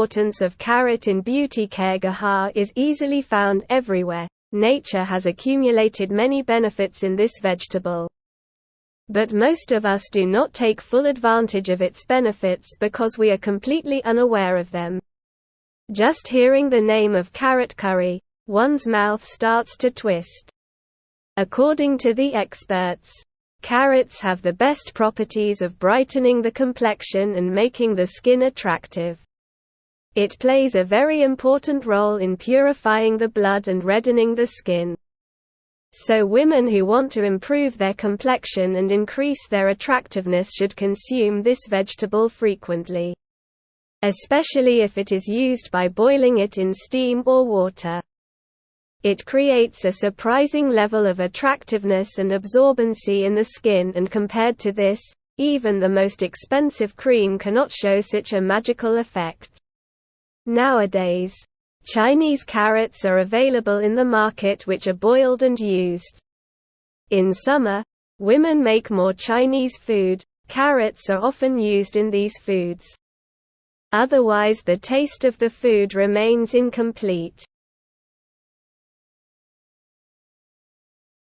importance of carrot in beauty care. Gaha is easily found everywhere. Nature has accumulated many benefits in this vegetable. But most of us do not take full advantage of its benefits because we are completely unaware of them. Just hearing the name of carrot curry, one's mouth starts to twist. According to the experts, carrots have the best properties of brightening the complexion and making the skin attractive. It plays a very important role in purifying the blood and reddening the skin. So women who want to improve their complexion and increase their attractiveness should consume this vegetable frequently, especially if it is used by boiling it in steam or water. It creates a surprising level of attractiveness and absorbency in the skin, and compared to this, even the most expensive cream cannot show such a magical effect. Nowadays, Chinese carrots are available in the market which are boiled and used. In summer, women make more Chinese food. Carrots are often used in these foods. Otherwise, the taste of the food remains incomplete.